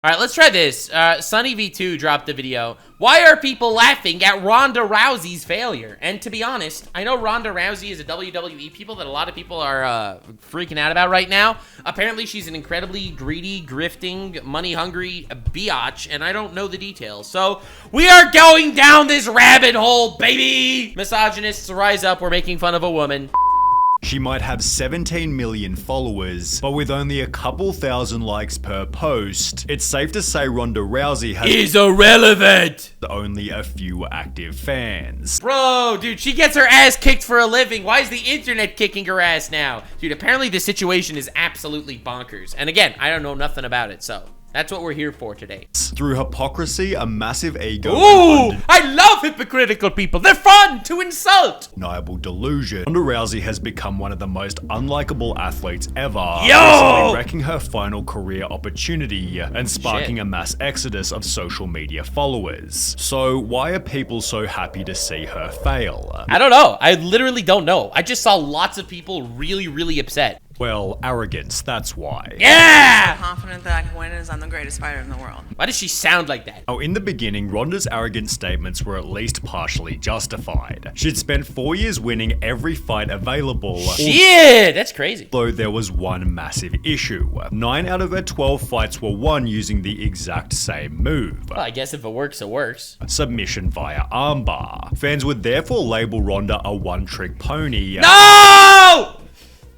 All right, let's try this. Sunny V2 dropped a video. Why are people laughing at Ronda Rousey's failure? And to be honest, I know Ronda Rousey is a WWE people that a lot of people are freaking out about right now. Apparently, she's an incredibly greedy, grifting, money-hungry biatch, and I don't know the details. So, we are going down this rabbit hole, baby! Misogynists, rise up. We're making fun of a woman. She might have 17 million followers, but with only a couple thousand likes per post, it's safe to say Ronda Rousey is irrelevant. Only a few active fans. Bro, dude, she gets her ass kicked for a living. Why is the internet kicking her ass now? Dude, apparently the situation is absolutely bonkers. And again, I don't know nothing about it, so that's what we're here for today. Through hypocrisy, a massive ego, ooh, I love hypocritical people. They're fun to insult. Undeniable delusion, Ronda Rousey has become one of the most unlikable athletes ever. Yo! Wrecking her final career opportunity and sparking a mass exodus of social media followers. So why are people so happy to see her fail? I don't know. I literally don't know. I just saw lots of people really upset. Well, arrogance, that's why. Yeah! I'm so confident that I can win as I'm the greatest fighter in the world. Why does she sound like that? Oh, in the beginning, Ronda's arrogant statements were at least partially justified. She'd spent 4 years winning every fight available. Shit, that's crazy. Though there was one massive issue. 9 out of her 12 fights were won using the exact same move. Well, I guess if it works, it works. Submission via armbar. Fans would therefore label Ronda a one-trick pony. No!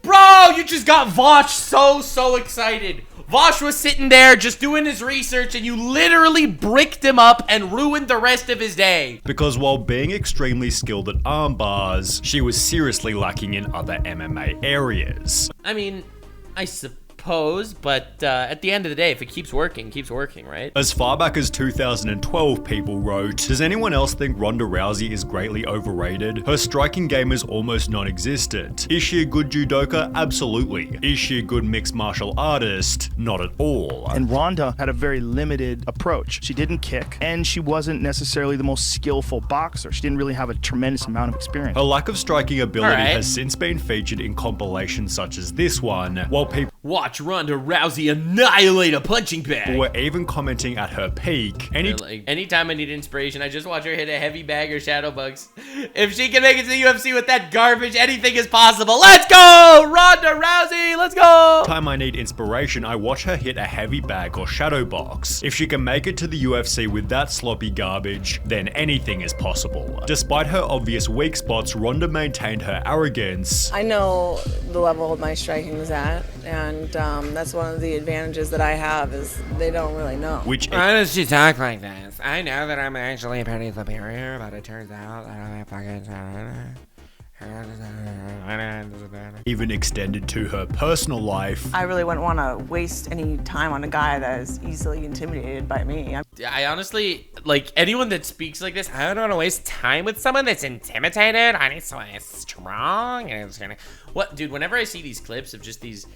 Bro, you just got Vosh so excited. Vosh was sitting there just doing his research and you literally bricked him up and ruined the rest of his day. Because while being extremely skilled at arm bars, she was seriously lacking in other MMA areas. I mean, I suppose, but at the end of the day, if it keeps working, right? As far back as 2012, people wrote, does anyone else think Ronda Rousey is greatly overrated? Her striking game is almost non-existent. Is she a good judoka? Absolutely. Is she a good mixed martial artist? Not at all. And Ronda had a very limited approach. She didn't kick, and she wasn't necessarily the most skillful boxer. She didn't really have a tremendous amount of experience. Her lack of striking ability has since been featured in compilations such as this one, while people watch Ronda Rousey annihilate a punching bag. Were even commenting at her peak. Anytime I need inspiration, I just watch her hit a heavy bag or shadow bugs. If she can make it to the UFC with that garbage, anything is possible. Let's go, Ronda Rousey, let's go. Time I need inspiration, I watch her hit a heavy bag or shadow box. If she can make it to the UFC with that sloppy garbage, then anything is possible. Despite her obvious weak spots, Ronda maintained her arrogance. I know the level my striking is at, and that's one of the advantages that I have is they don't really know. Why does she talk like this? I know that I'm actually pretty superior, but it turns out that I'm fucking even extended to her personal life. I really wouldn't want to waste any time on a guy that is easily intimidated by me. I honestly, like, anyone that speaks like this, I don't want to waste time with someone that's intimidated. I need someone that's strong and it's gonna... What, dude, whenever I see these clips of just these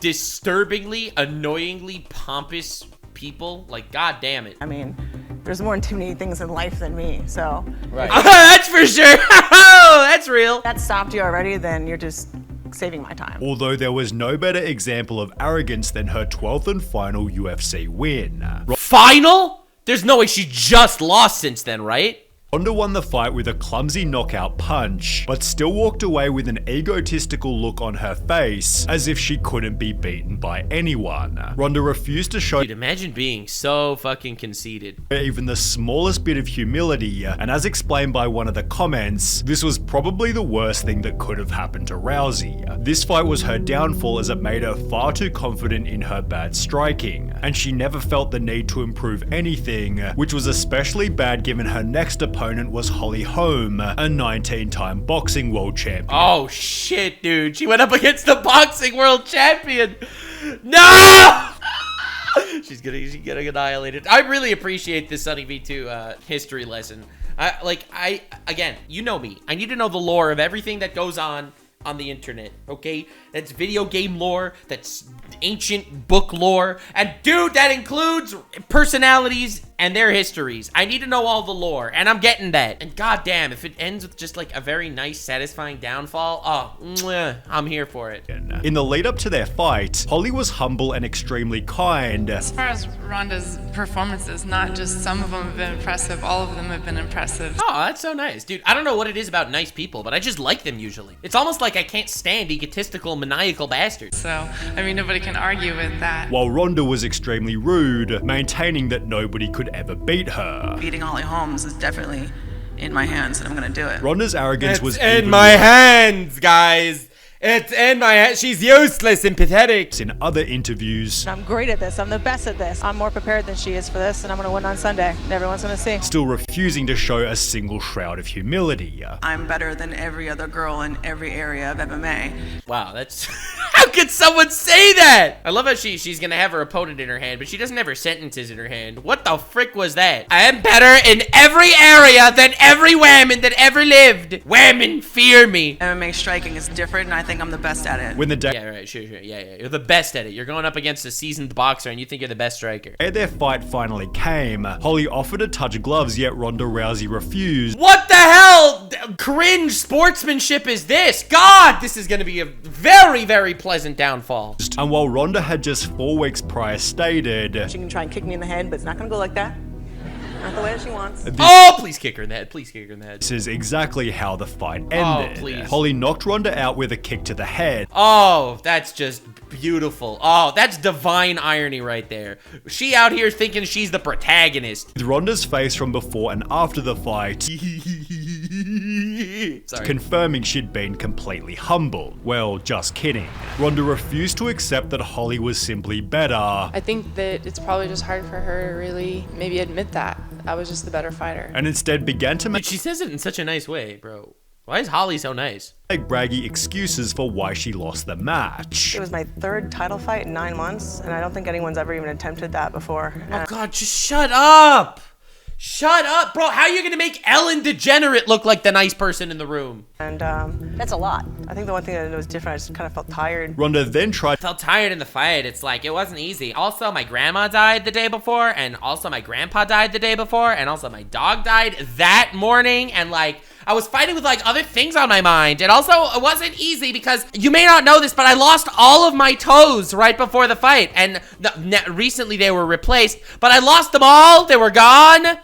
disturbingly, annoyingly pompous people, like, god damn it. I mean, there's more intimidating things in life than me, so. Right. That's for sure. That's real. That stopped you already, then you're just saving my time. Although there was no better example of arrogance than her 12th and final UFC win. Final? There's no way she just lost since then, right? Ronda won the fight with a clumsy knockout punch, but still walked away with an egotistical look on her face, as if she couldn't be beaten by anyone. Ronda refused to show Dude, imagine being so fucking conceited. Even the smallest bit of humility, and as explained by one of the comments, this was probably the worst thing that could have happened to Rousey. This fight was her downfall as it made her far too confident in her bad striking, and she never felt the need to improve anything, which was especially bad given her next opponent was Holm, a 19-time boxing world champion. Oh shit, dude. She went up against the boxing world champion. No! She's getting annihilated. I really appreciate this Sunny V2 history lesson. Again, you know me. I need to know the lore of everything that goes on the internet, okay? That's video game lore, that's ancient book lore, and dude, that includes personalities and their histories. I need to know all the lore, and I'm getting that. And goddamn, if it ends with just like a very nice, satisfying downfall, oh, mwah, I'm here for it. In the lead up to their fight, Holly was humble and extremely kind. As far as Ronda's performances, not just some of them have been impressive, all of them have been impressive. Oh, that's so nice. Dude, I don't know what it is about nice people, but I just like them usually. It's almost like I can't stand egotistical, maniacal bastards. So, I mean, nobody can argue with that. While Ronda was extremely rude, maintaining that nobody could ever beat her. Beating Holly Holmes is definitely in my hands, and I'm gonna do it. Ronda's arrogance was in even my worse hands, guys. It's in my hands. She's useless and pathetic. in other interviews. I'm great at this. I'm the best at this. I'm more prepared than she is for this, and I'm going to win on Sunday. Everyone's going to see. Still refusing to show a single shroud of humility. I'm better than every other girl in every area of MMA. Wow, that's... How could someone say that? I love how she's gonna have her opponent in her hand, but she doesn't have her sentences in her hand. What the frick was that? I am better in every area than every woman that ever lived. Women fear me. MMA striking is different, and I think I'm the best at it. When the day Yeah, right, sure. Yeah. You're the best at it. You're going up against a seasoned boxer, and you think you're the best striker. their fight finally came, Holly offered to touch gloves, yet Ronda Rousey refused. What the hell? Cringe sportsmanship is this? God, this is gonna be a very, very pleasant downfall. And while Ronda had just 4 weeks prior stated, She can try and kick me in the head, but it's not going to go like that. Not the way she wants. Oh, please kick her in the head. Please kick her in the head. this is exactly how the fight ended. please. Holly knocked Ronda out with a kick to the head. Oh, that's just beautiful. Oh, that's divine irony right there. She out here thinking she's the protagonist. With Ronda's face from before and after the fight, Sorry. confirming she'd been completely humbled. Well, just kidding. Ronda refused to accept that Holly was simply better. I think that it's probably just hard for her to really maybe admit that. I was just the better fighter. And instead began to Dude, she says it in such a nice way, bro. Why is Holly so nice? make braggy excuses for why she lost the match. It was my 3rd title fight in 9 months, and I don't think anyone's ever even attempted that before. Oh, God, just shut up. Shut up, bro. How are you gonna make Ellen DeGenerate look like the nice person in the room? And that's a lot. I think the one thing that was different, I just kind of felt tired. Ronda then tried Felt tired in the fight. It's like, it wasn't easy. Also, my grandma died the day before, and also my grandpa died the day before, and also my dog died that morning, and like, I was fighting with like other things on my mind. And also, it wasn't easy because you may not know this, but I lost all of my toes right before the fight, and recently they were replaced, but I lost them all. They were gone.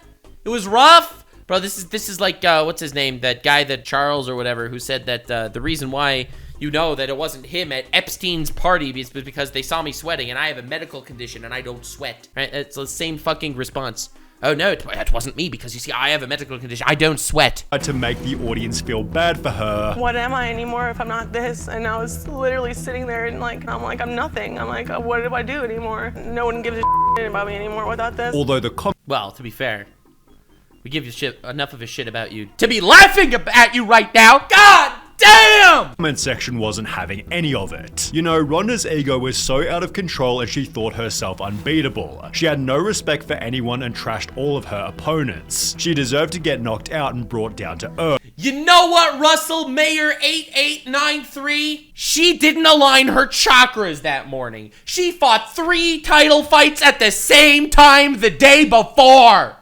It was rough. Bro, this is like, what's his name? That guy, that Charles or whatever, who said that the reason why you know that it wasn't him at Epstein's party is because they saw me sweating, and I have a medical condition and I don't sweat. Right? It's the same fucking response. Oh no, it wasn't me because you see, I have a medical condition. I don't sweat. to make the audience feel bad for her. What am I anymore if I'm not this? And I was literally sitting there and I'm like, I'm nothing. I'm like, what do I do anymore? No one gives a shit about me anymore without this. Although the Well, to be fair, we give you enough of a shit about you to be laughing at you right now. God damn! comment section wasn't having any of it. You know, Ronda's ego was so out of control and she thought herself unbeatable. She had no respect for anyone and trashed all of her opponents. She deserved to get knocked out and brought down to earth. You know what, Russell Mayer 8893? She didn't align her chakras that morning. She fought 3 title fights at the same time the day before.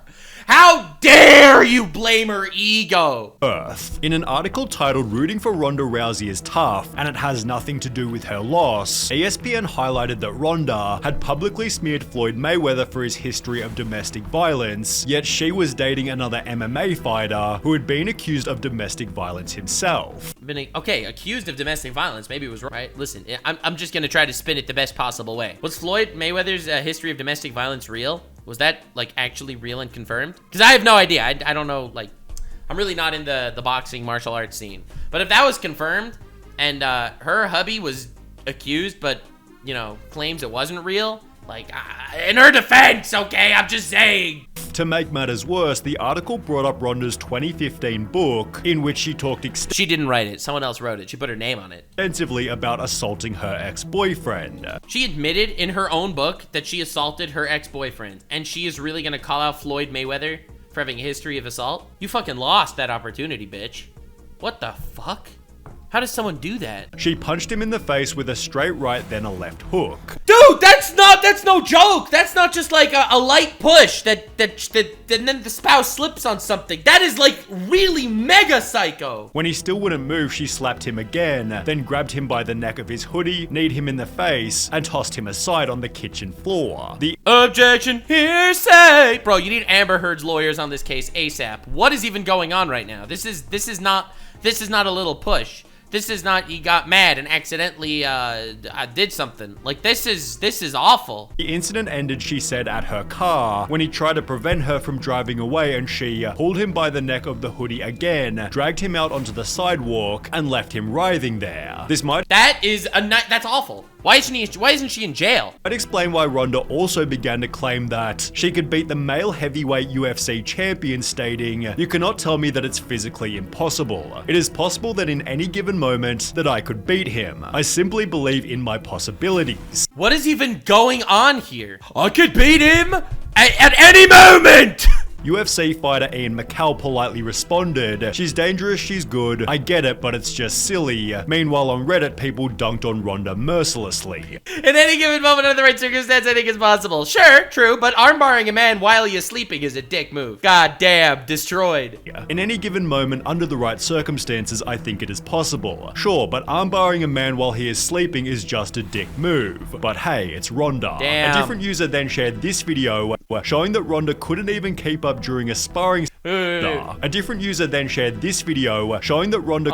How dare you blame her ego? Earth. In an article titled "Rooting for Ronda Rousey is Tough and It Has Nothing to Do with Her Loss," ESPN highlighted that Ronda had publicly smeared Floyd Mayweather for his history of domestic violence, yet she was dating another MMA fighter who had been accused of domestic violence himself. Okay, accused of domestic violence, maybe it was right. Listen, I'm just gonna try to spin it the best possible way. Was Floyd Mayweather's history of domestic violence real? Was that, like, actually real and confirmed? Because I have no idea. I don't know, like, I'm really not in the boxing martial arts scene. But if that was confirmed, and her hubby was accused, but, you know, claims it wasn't real, like, in her defense, okay, I'm just saying. To make matters worse, the article brought up Ronda's 2015 book, in which she talked She didn't write it. Someone else wrote it. She put her name on it. extensively about assaulting her ex-boyfriend. She admitted in her own book that she assaulted her ex-boyfriend, and she is really gonna call out Floyd Mayweather for having a history of assault? You fucking lost that opportunity, bitch. What the fuck? How does someone do that? She punched him in the face with a straight right, then a left hook. Dude, that's no joke. That's not just like a light push that and then the spouse slips on something. That is like really mega psycho. When he still wouldn't move, she slapped him again, then grabbed him by the neck of his hoodie, kneed him in the face, and tossed him aside on the kitchen floor. The objection, hearsay. Bro, you need Amber Heard's lawyers on this case ASAP. What is even going on right now? This is not a little push. This is not he got mad and accidentally did something. Like this is awful. The incident ended, she said, at her car when he tried to prevent her from driving away, and she pulled him by the neck of the hoodie again, dragged him out onto the sidewalk, and left him writhing there. That's awful. Why isn't she in jail? I'd explain why Ronda also began to claim that she could beat the male heavyweight UFC champion, stating, "You cannot tell me that it's physically impossible. It is possible that in any given moment that I could beat him. I simply believe in my possibilities." What is even going on here? I could beat him at any moment! UFC fighter Ian McCall politely responded, "She's dangerous, she's good. I get it, but it's just silly." Meanwhile, on Reddit, people dunked on Ronda mercilessly. In any given moment under the right circumstance, I think it's possible. Sure, true, but armbarring a man while he is sleeping is a dick move. God damn, destroyed. In any given moment under the right circumstances, I think it is possible. Sure, but armbarring a man while he is sleeping is just a dick move. But hey, it's Ronda. Damn. A different user then shared this video showing that Ronda couldn't even keep up during a sparring. A different user then shared this video showing that Ronda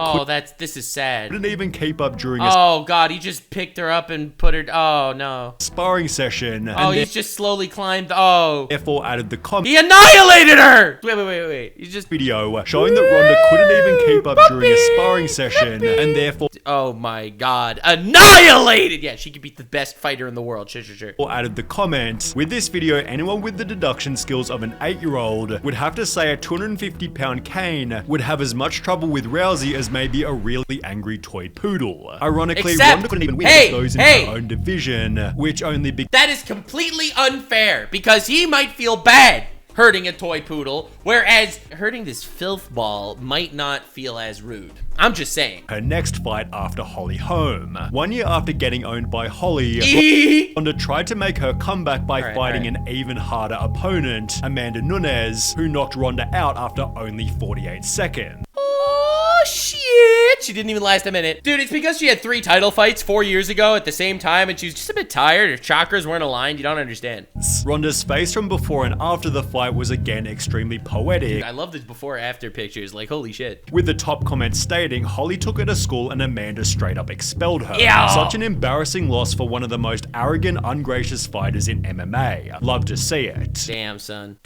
this is sad. couldn't even keep up during a Oh god, he just picked her up and put her. Oh no. sparring session. Oh, and he's just slowly climbed. Oh. therefore added the comment. He annihilated her! Wait. He's just. Video showing that Ronda couldn't even keep up during a sparring session, and therefore Oh my god. Annihilated! Yeah, she could beat the best fighter in the world. Sure. added the comment, "With this video, anyone with the deduction skills of an 8-year-old would have to say a 250-pound cane would have as much trouble with Rousey as maybe a really angry toy poodle." Ironically, Except- Ronda couldn't even win Hey, those in hey. her own division, which only That is completely unfair because he might feel bad hurting a toy poodle, whereas hurting this filth ball might not feel as rude. I'm just saying. her next fight after Holly Holm. 1 year after getting owned by Holly, Ronda tried to make her comeback by fighting an even harder opponent, Amanda Nunes, who knocked Ronda out after only 48 seconds. Oh shit! She didn't even last a minute. Dude, it's because she had 3 title fights 4 years ago at the same time and she was just a bit tired. Her chakras weren't aligned. You don't understand. Ronda's face from before and after the fight was again extremely poetic, I love these before after pictures. Like, holy shit. with the top comment stating Holly took her to school and Amanda straight up expelled her. Yeah. Such an embarrassing loss for one of the most arrogant, ungracious fighters in MMA. Love to see it. Damn, son.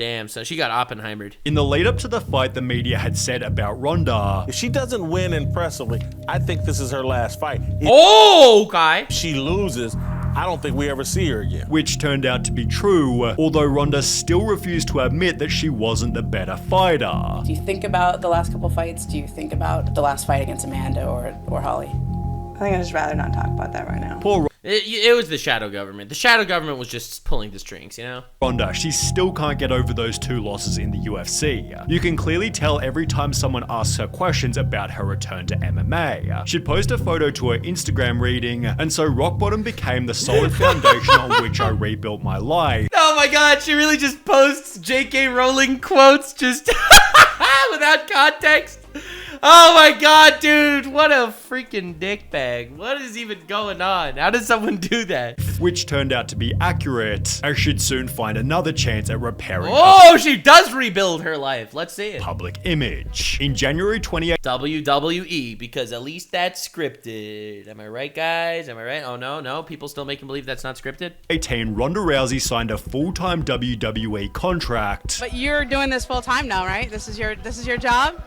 She got Oppenheimered. In the lead up to the fight, the media had said about Ronda, If she doesn't win impressively, I think this is her last fight. Oh, guy. If she loses, I don't think we ever see her again. which turned out to be true, although Ronda still refused to admit that she wasn't the better fighter. Do you think about the last couple fights? Do you think about the last fight against Amanda or Holly? I think I'd just rather not talk about that right now. Poor It was the shadow government. The shadow government was just pulling the strings, you know? Ronda, she still can't get over those 2 losses in the UFC. You can clearly tell every time someone asks her questions about her return to MMA. She'd post a photo to her Instagram reading, "And so rock bottom became the solid foundation on which I rebuilt my life." Oh my god, she really just posts J.K. Rowling quotes just without context. Oh my god, dude, what a freaking dickbag. What is even going on? How does someone do that? Which turned out to be accurate, as she'd soon find another chance at repairing her Oh, she does rebuild her life. Let's see it. public image. In January 2018, WWE, because at least that's scripted. Am I right, guys? Am I right? Oh, no. People still making believe that's not scripted? Ronda Rousey signed a full-time WWE contract. But you're doing this full time now, right? This is your job?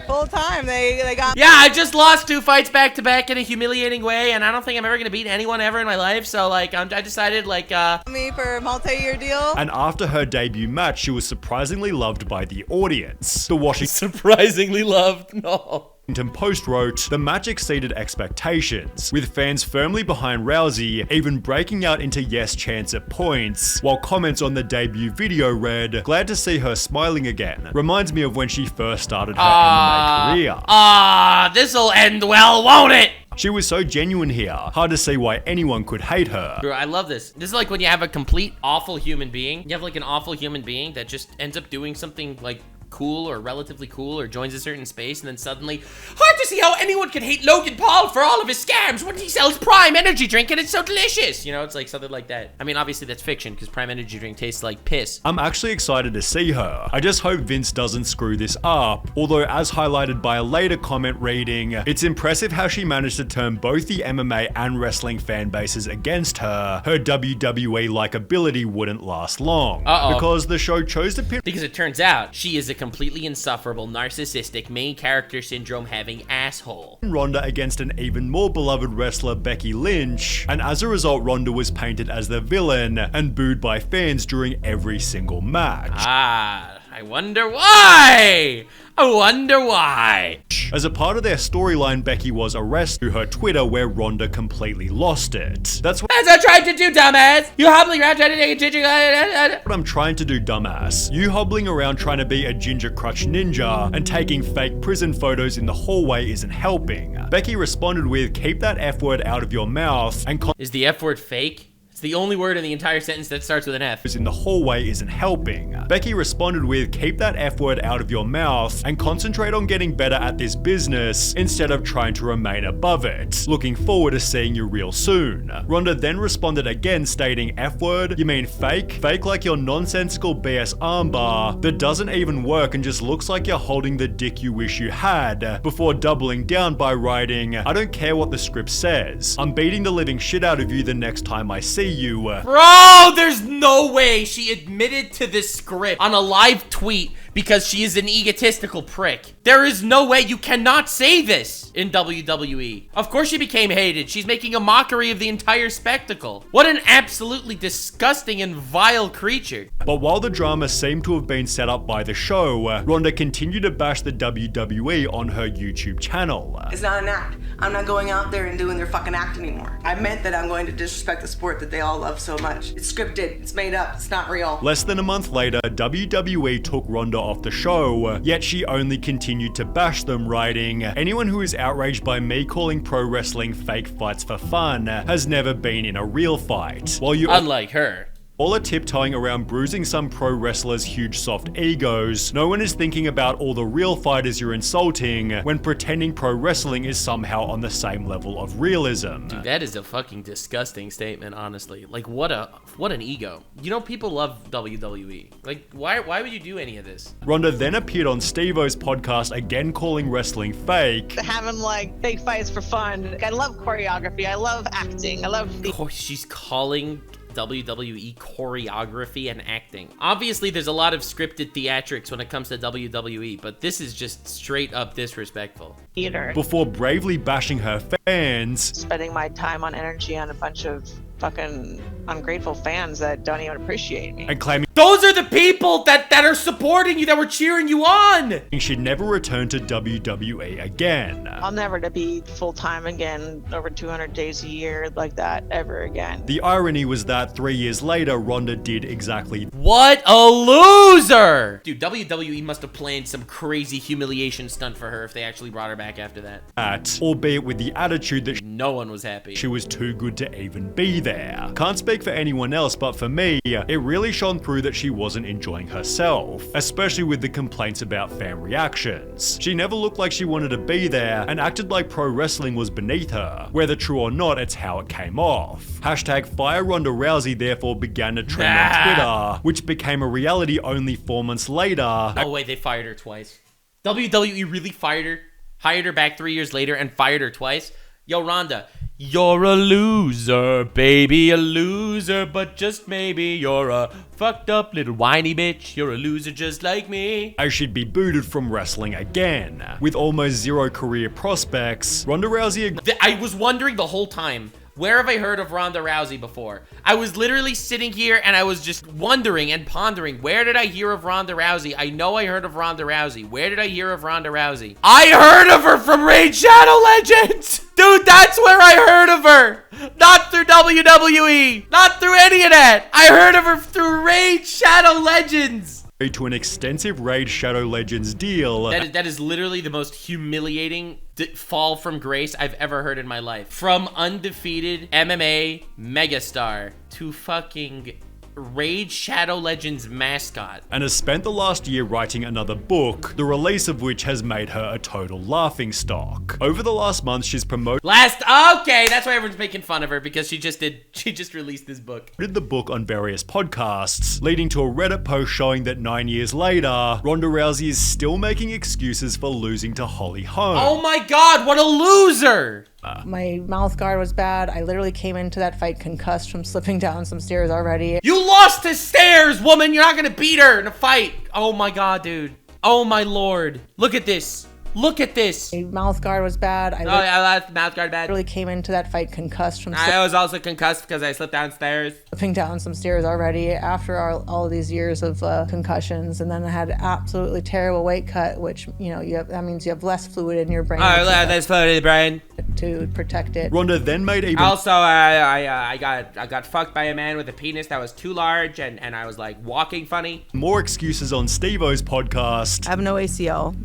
Full time. They got Yeah, I just lost 2 fights back to back in a humiliating way, and I don't think I'm ever gonna beat anyone ever in my life. So like, I decided me for a multi-year deal. And after her debut match, she was surprisingly loved by the audience. The Washington surprisingly loved. No. Post wrote, "The match exceeded expectations, with fans firmly behind Rousey, even breaking out into yes chants at points, while comments on the debut video read, 'Glad to see her smiling again. Reminds me of when she first started her MMA career.' This'll end well, won't it? She was so genuine here, hard to see why anyone could hate her." Bro, I love this. This is like when you have a complete awful human being. You have like an awful human being that just ends up doing something like cool or relatively cool or joins a certain space, and then suddenly, hard to see how anyone could hate Logan Paul for all of his scams when he sells Prime energy drink and it's so delicious. You know, it's like something like that. I mean, obviously that's fiction because Prime energy drink tastes like piss. I'm actually excited to see her. I just hope Vince doesn't screw this up. Although, as highlighted by a later comment reading, it's impressive how she managed to turn both the MMA and wrestling fan bases against her. Her WWE likability wouldn't last long. Because the show chose to pin— Because it turns out she is a completely insufferable, narcissistic, main character syndrome having asshole. Ronda against an even more beloved wrestler, Becky Lynch, and as a result, Ronda was painted as the villain and booed by fans during every single match. I wonder why! I wonder why. As a part of their storyline, Becky was arrested through her Twitter where Ronda completely lost it. That's what I tried to do, dumbass! You hobbling around trying to take a ginger... What I'm trying to do, dumbass. You hobbling around trying to be a ginger crutch ninja and taking fake prison photos in the hallway isn't helping. Becky responded with, "Keep that F word out of your mouth," and Is the F word fake? It's the only word in the entire sentence that starts with an F. In the hallway isn't helping. Becky responded with, "Keep that F word out of your mouth and concentrate on getting better at this business instead of trying to remain above it. Looking forward to seeing you real soon." Ronda then responded again stating, "F word? You mean fake? Fake like your nonsensical BS armbar that doesn't even work and just looks like you're holding the dick you wish you had," before doubling down by writing, "I don't care what the script says. I'm beating the living shit out of you the next time I see you." Bro, there's no way she admitted to this script on a live tweet because she is an egotistical prick. There is no way. You cannot say this in WWE. Of course she became hated. She's making a mockery of the entire spectacle. What an absolutely disgusting and vile creature. But while the drama seemed to have been set up by the show, Ronda continued to bash the WWE on her YouTube channel. It's not an act. I'm not going out there and doing their fucking act anymore. I meant that I'm going to disrespect the sport that they all love so much. It's scripted, it's made up, it's not real. Less than a month later, WWE took Ronda off the show, yet she only continued to bash them, writing, "Anyone who is outraged by me calling pro wrestling fake fights for fun has never been in a real fight. While you Unlike her. all are tiptoeing around bruising some pro wrestlers' huge soft egos, no one is thinking about all the real fighters you're insulting when pretending pro wrestling is somehow on the same level of realism." Dude, that is a fucking disgusting statement, honestly. Like, what an ego. You know, people love WWE. Like, why would you do any of this? Ronda then appeared on Steve-O's podcast, again calling wrestling fake. Having like fake fights for fun. I love choreography. I love acting. I love. She's calling WWE choreography and acting. Obviously, there's a lot of scripted theatrics when it comes to WWE, but this is just straight up disrespectful. Theater. Before bravely bashing her fans, Spending my time on energy on a bunch of fucking ungrateful fans that don't even appreciate me. and claiming Those are the people that are supporting you, that were cheering you on! she'd never return to WWE again. I'll never to be full-time again over 200 days a year like that ever again. The irony was that 3 years later, Ronda did exactly What a loser! Dude, WWE must have planned some crazy humiliation stunt for her if they actually brought her back after that. that, albeit with the attitude that No one was happy. she was too good to even be there. Can't speak for anyone else, but for me, it really shone through that she wasn't enjoying herself, especially with the complaints about fan reactions. She never looked like she wanted to be there and acted like pro wrestling was beneath her. Whether true or not, it's how it came off. Hashtag Fire Ronda Rousey therefore began to trend on Twitter, which became a reality only 4 months later. No way, they fired her twice. WWE really fired her, hired her back 3 years later, and fired her twice? Yo, Ronda, you're a loser, baby, a loser, but just maybe you're a fucked up little whiny bitch. You're a loser just like me. As she'd be booted from wrestling again. With almost zero career prospects, Ronda Rousey I was wondering the whole time, Where have I heard of Ronda Rousey before? I was literally sitting here and I was just wondering and pondering, where did I hear of Ronda Rousey? I know I heard of Ronda Rousey. Where did I hear of Ronda Rousey? I heard of her from Raid Shadow Legends! Dude, that's where I heard of her! Not through WWE! Not through any of that! I heard of her through Raid Shadow Legends! To an extensive Raid Shadow Legends deal. That is literally the most humiliating fall from grace I've ever heard in my life. From undefeated MMA megastar to fucking Raid Shadow Legends mascot. And has spent the last year writing another book, the release of which has made her a total laughingstock. Over the last month, she's promoted Okay, that's why everyone's making fun of her, because she just released this book. The book on various podcasts, leading to a Reddit post showing that 9 years later, Ronda Rousey is still making excuses for losing to Holly Holm. Oh my god, what a loser! My mouth guard was bad. I literally came into that fight concussed from slipping down some stairs already. You lost to stairs, woman! You're not gonna beat her in a fight! Oh my god, dude. Oh my lord. Look at this. Look at this. My mouth guard was bad. I lost mouth guard bad. Really came into that fight concussed from I was also concussed because I slipped downstairs. Slipping down some stairs already after all of these years of concussions, and then I had absolutely terrible weight cut, which, you know, that means you have less fluid in your brain. Less fluid in the brain. To protect it. Ronda then made even... Also, I got fucked by a man with a penis that was too large, and I was like walking funny. More excuses on Steve-O's podcast. I have no ACL.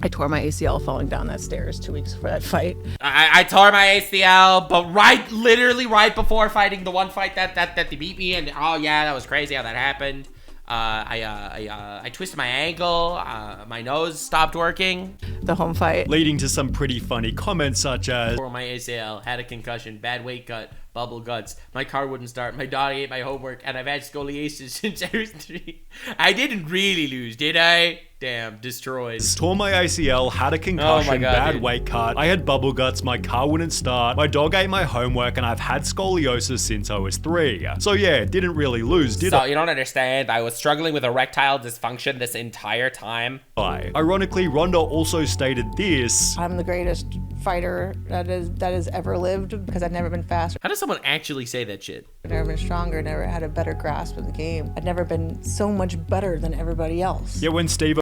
I tore my ACL falling down that stairs 2 weeks before that fight. I tore my ACL, but literally right before fighting the one fight that they beat me, and oh yeah, that was crazy how that happened. I twisted my ankle, my nose stopped working. The home fight. Leading to some pretty funny comments such as, tore my ACL, had a concussion, bad weight cut, bubble guts, my car wouldn't start, my dog ate my homework, and I've had scoliosis since I was 3. I didn't really lose, did I? Damn, destroyed. Tore my ACL, had a concussion, bad weight cut, I had bubble guts, my car wouldn't start, my dog ate my homework, and I've had scoliosis since I was 3. So yeah, didn't really lose, did I? So you don't understand, I was struggling with erectile dysfunction this entire time. Ironically, Ronda also stated this. I'm the greatest fighter that has ever lived because I've never been faster. How does someone actually say that shit? I've never been stronger, never had a better grasp of the game. I've never been so much better than everybody else. Yeah, when Steve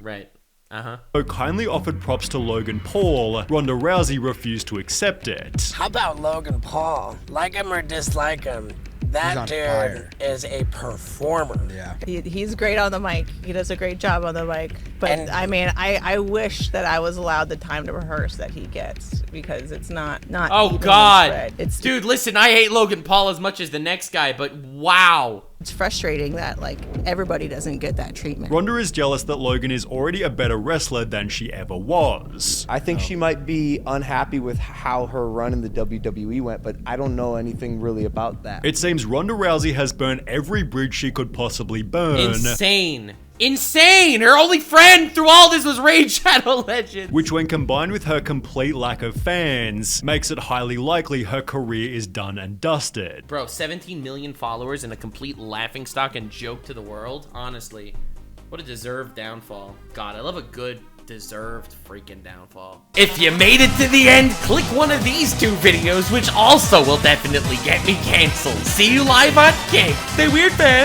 kindly offered props to Logan Paul, Ronda Rousey refused to accept it. How about Logan Paul? Like him or dislike him, that dude is a performer. Yeah. He's great on the mic. He does a great job on the mic. But I mean, I wish that I was allowed the time to rehearse that he gets, because it's not oh god. Dude, listen, I hate Logan Paul as much as the next guy, but wow. It's frustrating that, like, everybody doesn't get that treatment. Ronda is jealous that Logan is already a better wrestler than she ever was. I think she might be unhappy with how her run in the WWE went, but I don't know anything really about that. It seems Ronda Rousey has burned every bridge she could possibly burn. Insane. Her only friend through all this was Raid Shadow Legends. Which, when combined with her complete lack of fans, makes it highly likely her career is done and dusted. Bro, 17 million followers and a complete laughingstock and joke to the world? Honestly, what a deserved downfall. God, I love a good deserved freaking downfall. If you made it to the end, click one of these 2 videos, which also will definitely get me canceled. See you live on Kick. Stay weird, fam.